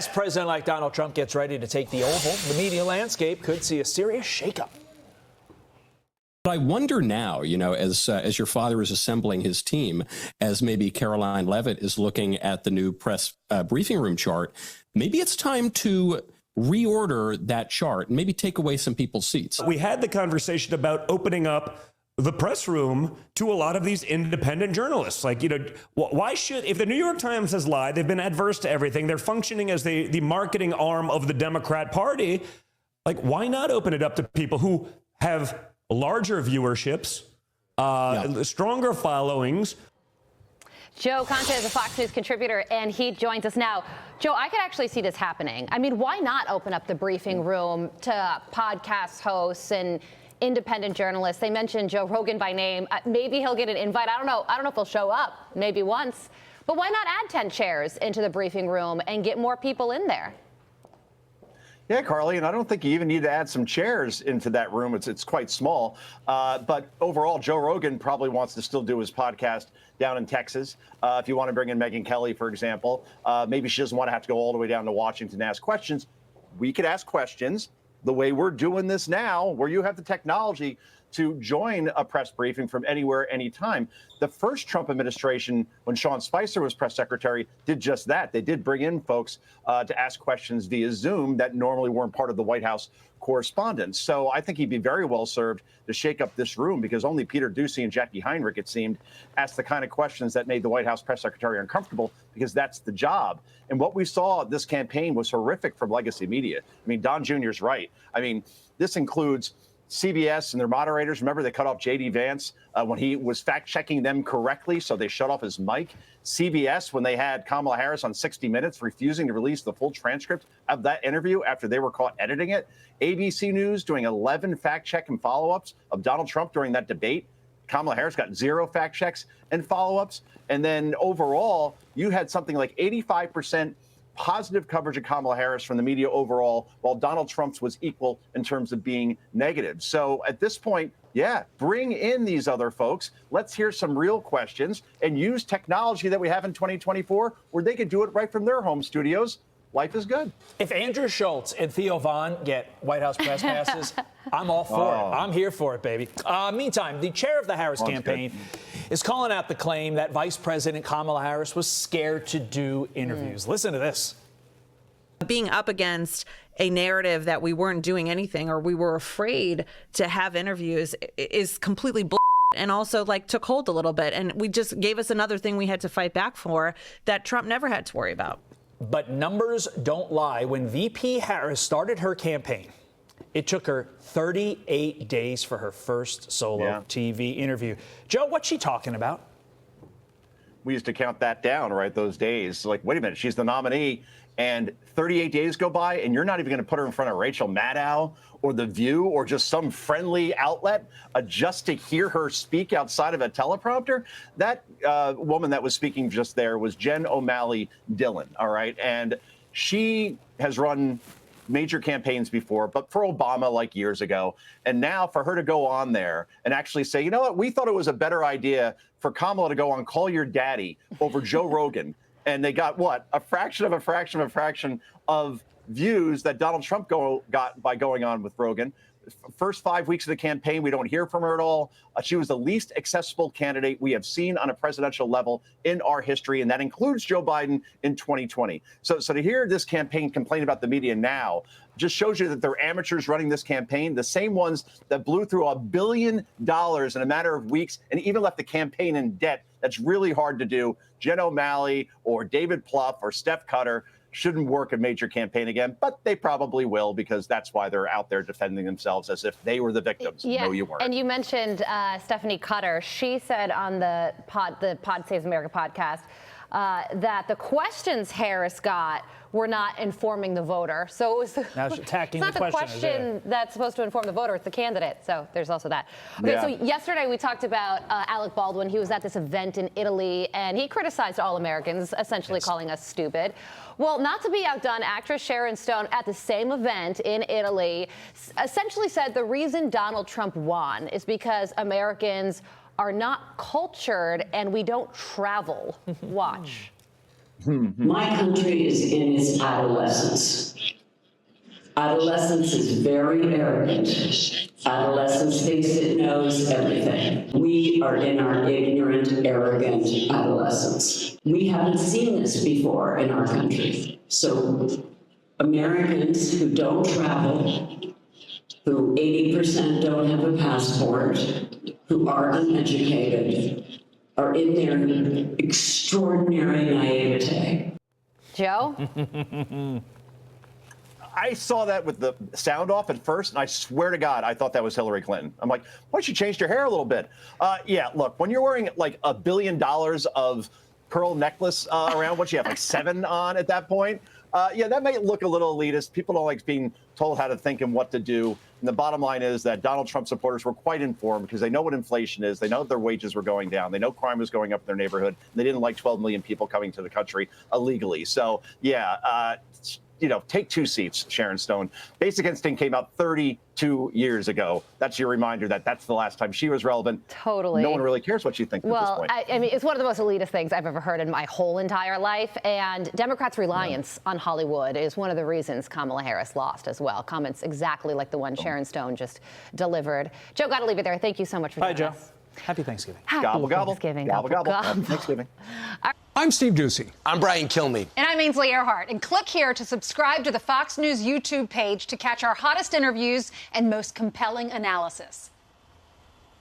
As President-elect Donald Trump gets ready to take the Oval, the media landscape could see a serious shakeup. But I wonder now, as your father is assembling his team, as maybe Caroline Leavitt is looking at the new press briefing room chart, maybe it's time to reorder that chart and maybe take away some people's seats. We had the conversation about opening up the press room to a lot of these independent journalists. Like, why should, if the New York Times has lied, they've been adverse to everything, they're functioning as the marketing arm of the Democrat Party, like, why not open it up to people who have larger viewerships, stronger followings? Joe Concha is a Fox News contributor, and he joins us now. Joe, I could actually see this happening. I mean, why not open up the briefing room to podcast hosts and independent journalists? They mentioned Joe Rogan by name. Maybe he'll get an invite. I don't know if he'll show up, maybe once. But why not add 10 chairs into the briefing room and get more people in there? Yeah, Carly, and I don't think you even need to add some chairs into that room. It's quite small. But overall, Joe Rogan probably wants to still do his podcast down in Texas. If you want to bring in Megyn Kelly, for example, maybe she doesn't want to have to go all the way down to Washington to ask questions. We could ask questions the way we're doing this now, where you have the technology to join a press briefing from anywhere, anytime. The first Trump administration, when Sean Spicer was press secretary, did just that. They did bring in folks to ask questions via Zoom that normally weren't part of the White House correspondence. So I think he'd be very well served to shake up this room, because only Peter Doocy and Jackie Heinrich, it seemed, asked the kind of questions that made the White House press secretary uncomfortable, because that's the job. And what we saw this campaign was horrific from legacy media. I mean, Don Jr.'s right. I mean, this includes CBS and their moderators. Remember, they cut off J.D. Vance when he was fact-checking them correctly, so they shut off his mic. CBS, when they had Kamala Harris on 60 Minutes, refusing to release the full transcript of that interview after they were caught editing it. ABC News doing 11 fact-check and follow-ups of Donald Trump during that debate. Kamala Harris got 0 fact-checks and follow-ups. And then overall, you had something like 85% positive coverage of Kamala Harris from the media overall, while Donald Trump's was equal in terms of being negative. So at this point, yeah, bring in these other folks. Let's hear some real questions and use technology that we have in 2024 where they could do it right from their home studios. Life is good. If Andrew Schultz and Theo Vaughn get White House press passes, I'm all for it. I'm here for it, baby. Meantime, the chair of the Harris campaign is calling out the claim that Vice President Kamala Harris was scared to do interviews. Listen to this. Being up against a narrative that we weren't doing anything or we were afraid to have interviews is completely bull. And also took hold a little bit. And we just gave us another thing we had to fight back for that Trump never had to worry about. But numbers don't lie. When VP Harris started her campaign, it took her 38 days for her first solo TV interview. Joe, what's she talking about? We used to count that down, right, those days. Like, wait a minute, she's the nominee, and 38 days go by, and you're not even going to put her in front of Rachel Maddow or The View or just some friendly outlet just to hear her speak outside of a teleprompter? That woman that was speaking just there was Jen O'Malley Dillon, all right? And she has run major campaigns before, but for Obama like years ago. And now for her to go on there and actually say, you know what, we thought it was a better idea for Kamala to go on Call Your Daddy over Joe Rogan. And they got what? A fraction of a fraction of a fraction of views that Donald Trump got by going on with Rogan. First 5 weeks of the campaign, we don't hear from her at all. She was the least accessible candidate we have seen on a presidential level in our history, and that includes Joe Biden in 2020. So to hear this campaign complain about the media now just shows you that they're amateurs running this campaign, the same ones that blew through $1 billion in a matter of weeks and even left the campaign in debt. That's really hard to do. Jen O'Malley or David Plouffe or Steph Cutter shouldn't work a major campaign again, but they probably will, because that's why they're out there defending themselves as if they were the victims. Yeah, no, you weren't. And you mentioned Stephanie Cutter. She said on the Pod Saves America podcast that the questions Harris got were not informing the voter. So it was now she's attacking it's not the question that's supposed to inform the voter, it's the candidate. So there's also that. Okay, so yesterday we talked about Alec Baldwin. He was at this event in Italy, and he criticized all Americans, essentially calling us stupid. Well, not to be outdone, actress Sharon Stone at the same event in Italy essentially said the reason Donald Trump won is because Americans are not cultured and we don't travel. Watch. My country is in its adolescence. Adolescence is very arrogant. Adolescence thinks it knows everything. We are in our ignorant, arrogant adolescence. We haven't seen this before in our country. So Americans who don't travel, who 80% don't have a passport, who are uneducated, are in their extraordinary naivete. Joe? I saw that with the sound off at first, and I swear to God, I thought that was Hillary Clinton. I'm like, why don't you change your hair a little bit? Yeah, look, when you're wearing like $1 billion of pearl necklace around, what you have, like 7 on at that point? Yeah, that may look a little elitist. People don't like being told how to think and what to do. And the bottom line is that Donald Trump supporters were quite informed because they know what inflation is. They know their wages were going down. They know crime was going up in their neighborhood. And they didn't like 12 million people coming to the country illegally. So, yeah, take 2 seats, Sharon Stone. Basic Instinct came out 32 years ago. That's your reminder that that's the last time she was relevant. Totally. No one really cares what you think at this point. I mean, it's one of the most elitist things I've ever heard in my whole entire life. And Democrats' reliance on Hollywood is one of the reasons Kamala Harris lost as well. Comments exactly like the one Sharon Stone just delivered. Joe, got to leave it there. Thank you so much for joining us. Bye, Joe. Happy Thanksgiving. Happy Gobble, gobble. Thanksgiving. Gobble, gobble. Happy Thanksgiving. I'm Steve Doocy. I'm Brian Kilmeade. And I'm Ainsley Earhart. And click here to subscribe to the Fox News YouTube page to catch our hottest interviews and most compelling analysis.